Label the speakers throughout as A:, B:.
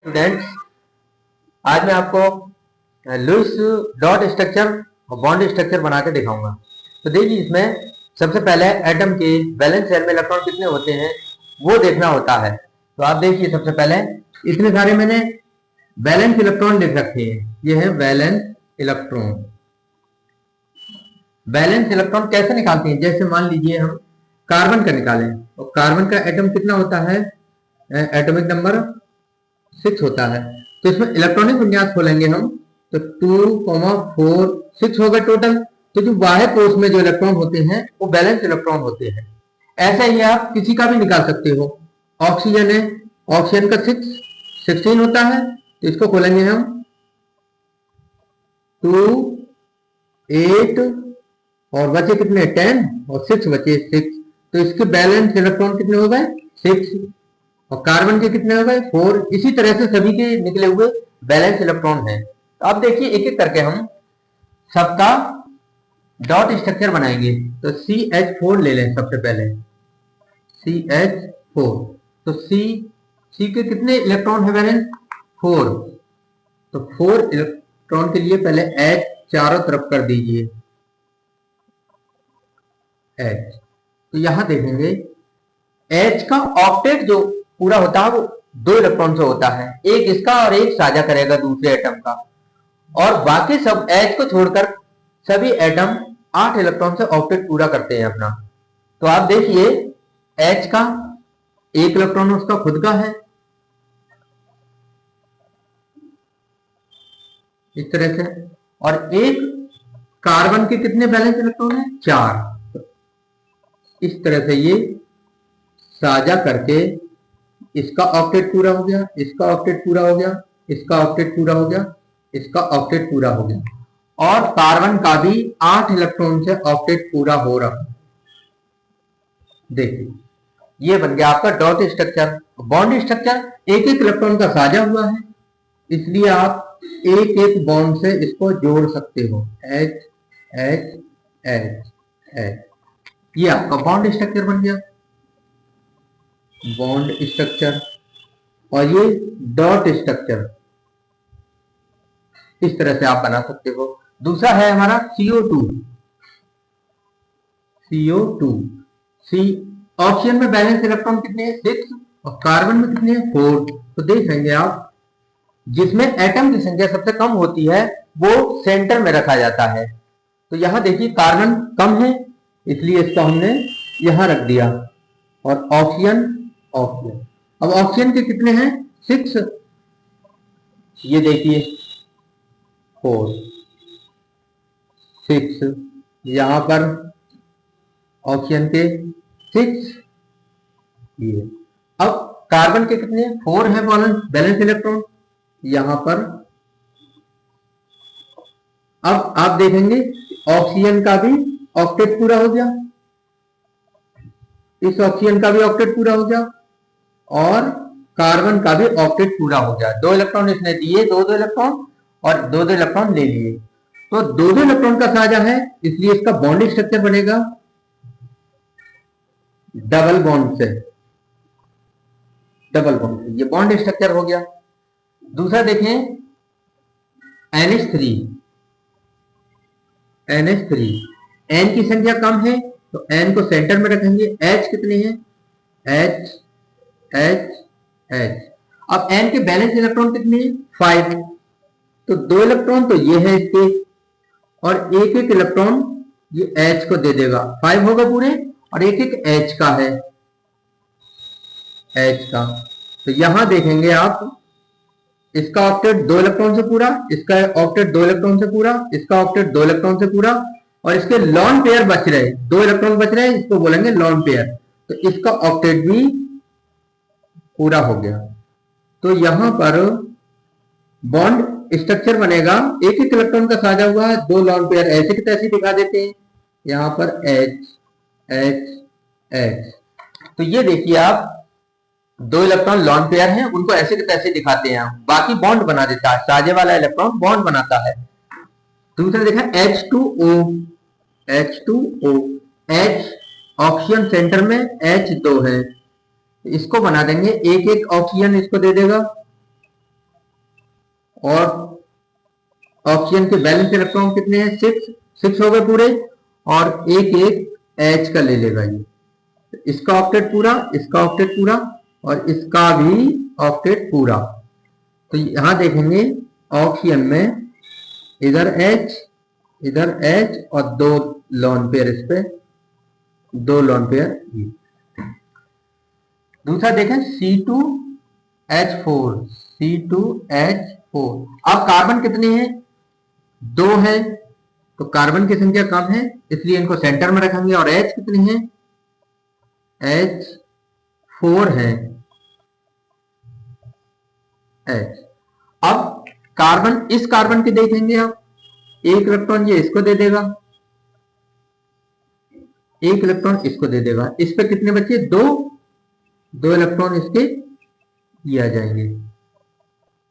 A: Students, आज मैं आपको लुईस डॉट स्ट्रक्चर और बॉन्ड स्ट्रक्चर बना के दिखाऊंगा। तो देखिए, इसमें सबसे पहले एटम के वैलेंस शेल में इलेक्ट्रॉन कितने होते हैं वो देखना होता है। तो आप देखिए, सबसे पहले इतने सारे मैंने वैलेंस इलेक्ट्रॉन लिख रखे हैं। ये है वैलेंस इलेक्ट्रॉन। वैलेंस इलेक्ट्रॉन कैसे निकालते हैं? जैसे मान लीजिए हम कार्बन का निकालें, और कार्बन का एटम कितना होता है? एटॉमिक नंबर 6 होता है। तो इसमें इलेक्ट्रॉनिक विन्यास खोलेंगे हम, तो 2, 4, 6 हो गए टोटल। तो जो बाह्य कोश में जो इलेक्ट्रॉन होते हैं वो बैलेंस इलेक्ट्रॉन होते हैं। ऐसे ही आप किसी का भी निकाल सकते हो। ऑक्सीजन है, ऑक्सीजन का 16 होता है। तो इसको खोलेंगे हम, 2, 8 और बचे कितने? 10 और 6 बचे 6। तो इसके बैलेंस इलेक्ट्रॉन कितने हो गए? 6। और कार्बन के कितने हो गए? 4। इसी तरह से सभी के निकले हुए बैलेंस इलेक्ट्रॉन हैं। तो अब देखिए, एक एक करके हम सबका डॉट स्ट्रक्चर बनाएंगे। तो CH4 ले लें सबसे पहले, CH4। तो C के कितने इलेक्ट्रॉन है बैलेंस? 4। तो 4 इलेक्ट्रॉन के लिए पहले H चारों तरफ कर दीजिए, H। तो यहां देखेंगे H का ऑक्टेट जो पूरा होता है वो 2 इलेक्ट्रॉन से होता है। एक इसका और एक साझा करेगा दूसरे एटम का। और बाकी सब H को छोड़कर सभी एटम 8 इलेक्ट्रॉन से ऑक्टेट पूरा करते हैं अपना। तो आप देखिए, H का 1 इलेक्ट्रॉन उसका खुद का है, इस तरह से। और एक कार्बन के कितने बैलेंस इलेक्ट्रॉन है? 4। इस तरह से ये साझा करके इसका ऑक्टेट पूरा हो गया, इसका ऑक्टेट पूरा हो गया, इसका ऑक्टेट पूरा हो गया, इसका ऑक्टेट पूरा हो गया। और कार्बन का भी 8 इलेक्ट्रॉन से ऑक्टेट पूरा हो रहा है। देखिए, ये बन गया आपका डॉट स्ट्रक्चर। बॉन्ड स्ट्रक्चर एक एक इलेक्ट्रॉन का साझा हुआ है, इसलिए आप एक एक बॉन्ड से इसको जोड़ सकते हो। H H H H, ये आपका बॉन्ड स्ट्रक्चर बन गया, बॉन्ड स्ट्रक्चर। और ये डॉट स्ट्रक्चर इस तरह से आप बना सकते हो। दूसरा है हमारा CO2। CO2 सी ऑक्सीजन में बैलेंस इलेक्ट्रॉन कितने हैं? 6। और कार्बन में कितने हैं? 4। तो देखेंगे आप, जिसमें एटम की संख्या सबसे कम होती है वो सेंटर में रखा जाता है। तो यहां देखिए, कार्बन कम है इसलिए इसको हमने यहां रख दिया। और ऑक्सीजन ऑक्सीजन अब ऑक्सीजन के कितने हैं? 6। ये देखिए, 4 6 यहां पर ऑक्सीजन के 6। ये अब कार्बन के कितने? 4 है बैलेंस इलेक्ट्रॉन यहां पर। अब आप देखेंगे ऑक्सीजन का भी ऑक्टेट पूरा हो गया, इस ऑक्सीजन का भी ऑक्टेट पूरा हो गया, और कार्बन का भी ऑक्टेट पूरा हो गया। 2 इलेक्ट्रॉन इसने दिए, 2 इलेक्ट्रॉन, और 2 इलेक्ट्रॉन ले लिए। तो 2 इलेक्ट्रॉन का साझा है, इसलिए इसका बॉन्ड स्ट्रक्चर बनेगा डबल बॉन्ड से। डबल बॉन्ड, ये बॉन्ड स्ट्रक्चर हो गया। दूसरा देखें, NH3। NH3 N की संख्या कम है तो N को सेंटर में रखेंगे। H कितने हैं? H H H। अब N के बैलेंस इलेक्ट्रॉन कितने हैं? 5। तो 2 इलेक्ट्रॉन तो ये है इसके, और एक एक इलेक्ट्रॉन ये H को दे देगा। 5 होगा पूरे, और एक एक H का है, H का। तो यहां देखेंगे आप, इसका ऑक्टेट 2 इलेक्ट्रॉन से पूरा, इसका ऑक्टेट 2 इलेक्ट्रॉन से पूरा, इसका ऑक्टेट 2 इलेक्ट्रॉन से पूरा, और इसके लॉन पेयर बच रहे, 2 इलेक्ट्रॉन बच रहे हैं, इसको बोलेंगे लॉन पेयर। तो इसका ऑक्टेट भी पूरा हो गया। तो यहां पर बॉन्ड स्ट्रक्चर बनेगा, एक एक इलेक्ट्रॉन का साझा हुआ है, 2 लॉन पेयर ऐसे की तैसे दिखा देते हैं यहां पर H H H। तो ये देखिए आप, 2 इलेक्ट्रॉन लॉन पेयर हैं, उनको ऐसे के तैसे दिखाते हैं, बाकी बॉन्ड बना देता है, साझे वाला इलेक्ट्रॉन बॉन्ड बनाता है। दूसरा देखा H2O। H2O H oxygen centre में, H 2 है, इसको बना देंगे, एक एक ऑक्सीजन इसको दे देगा, और ऑक्सीजन के बैलेंस इलेक्ट्रॉन कितने हैं? 6 हो गए पूरे, और एक एक H का ले लेगा ये, इसका ऑक्टेट पूरा, इसका ऑक्टेट पूरा, और इसका भी ऑक्टेट पूरा। तो यहां देखेंगे ऑक्सीजन में इधर H और 2 लोन पेयर, इस पे 2 लोन पेयर। दूसरा देखें C2H4। अब कार्बन कितने हैं? 2 हैं, तो कार्बन की संख्या कम है, इसलिए इनको सेंटर में रखेंगे। और H कितने हैं? H4 है। H। अब कार्बन, इस कार्बन के देखेंगे आप, एक इलेक्ट्रॉन ये इसको दे देगा, एक इलेक्ट्रॉन इसको दे देगा, इस पे कितने बचे? 2 इलेक्ट्रॉन इसके ये आ जाएंगे।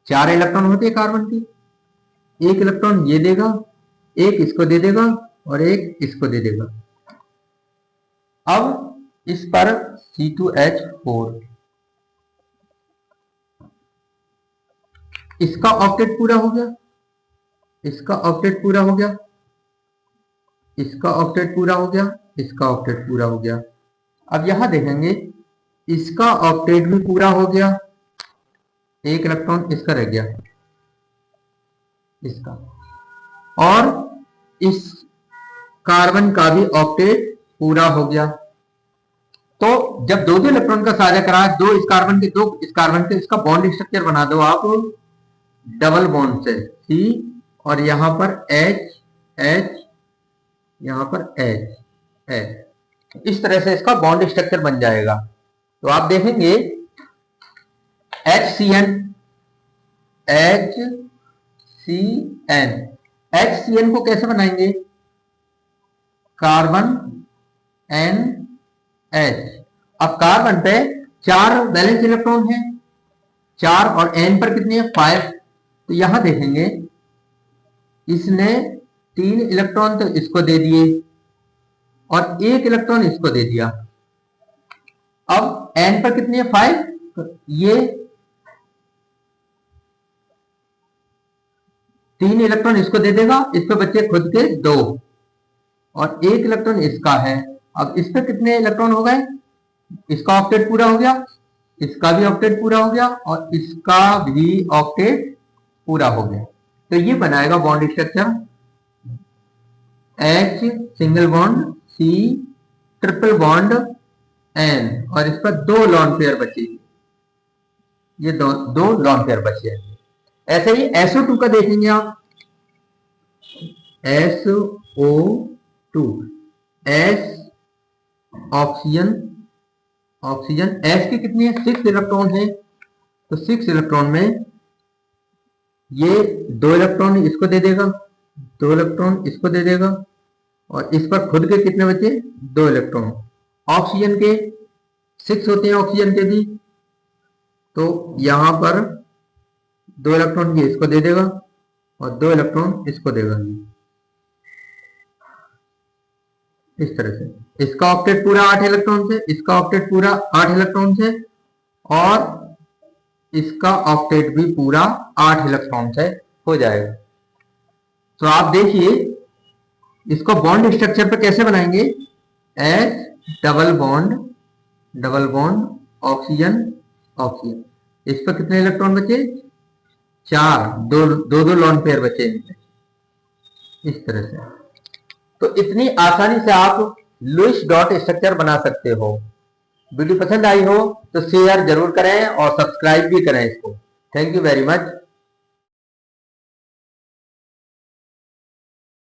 A: 4 इलेक्ट्रॉन होते हैं कार्बन की, एक इलेक्ट्रॉन ये देगा, एक इसको दे देगा, और एक इसको दे देगा। अब इस पर C2H4, इसका ऑक्टेट पूरा हो गया, इसका ऑक्टेट पूरा हो गया, इसका ऑक्टेट पूरा हो गया, इसका ऑक्टेट पूरा हो गया। अब यहां देखेंगे इसका ऑक्टेट भी पूरा हो गया, एक इलेक्ट्रॉन इसका रह गया, इसका, और इस कार्बन का भी ऑक्टेट पूरा हो गया। तो जब दो इलेक्ट्रॉन का साझा करा, 2 इस कार्बन के, 2 इस कार्बन के, इसका बॉन्ड स्ट्रक्चर बना दो आप डबल बॉन्ड से, C, और यहां पर H, यहां पर H। इस तरह से इसका बॉन्ड स्ट्रक्चर बन जाएगा। तो आप देखेंगे HCN को कैसे बनाएंगे? Carbon NH। अब कार्बन पे 4 वैलेंस इलेक्ट्रॉन है, 4, और N पर कितने हैं? 5। तो यहां देखेंगे इसने 3 इलेक्ट्रॉन तो इसको दे दिए, और 1 इलेक्ट्रॉन इसको दे दिया। अब N पर कितनी है? 5। तो ये 3 इलेक्ट्रॉन इसको दे देगा, इस पे बच्चे खुद के 2, और 1 इलेक्ट्रॉन इसका है। अब इस पे कितने इलेक्ट्रॉन हो गए? इसका ऑक्टेट पूरा हो गया, इसका भी ऑक्टेट पूरा हो गया, और इसका भी ऑक्टेट पूरा हो गया। तो ये बनाएगा bond structure H single bond, C triple bond, N, और इस पर 2 लॉन पेयर बचेगी, ये 2 लॉन पेयर बचे। ऐसे ही SO2 का देखेंगे आप, SO2, S ऑक्सीजन, S की कितनी है? 6 इलेक्ट्रॉन है। तो 6 इलेक्ट्रॉन में ये 2 इलेक्ट्रॉन इसको दे देगा, 2 इलेक्ट्रॉन इसको दे देगा, और इस पर खुद के कितने बचे? 2 इलेक्ट्रॉन। ऑक्सीजन के 6 होते हैं, ऑक्सीजन के भी, तो यहां पर 2 इलेक्ट्रॉन ये इसको दे देगा, और 2 इलेक्ट्रॉन इसको देगा, इस तरह से। इसका ऑक्टेट पूरा 8 इलेक्ट्रॉन से, इसका ऑक्टेट पूरा 8 इलेक्ट्रॉन से, और इसका ऑक्टेट भी पूरा 8 इलेक्ट्रॉन से हो जाएगा। तो आप देखिए इसको बॉन्ड स्ट्रक्चर पे कैसे बनाएंगे? H डबल बॉन्ड ऑक्सीजन, इस पर कितने इलेक्ट्रॉन बचे? 4, 2 लॉन पेयर बचे, इस तरह से। तो इतनी आसानी से आप लुईस डॉट स्ट्रक्चर बना सकते हो। वीडियो पसंद आई हो तो शेयर जरूर करें और सब्सक्राइब भी करें इसको। Thank you very much.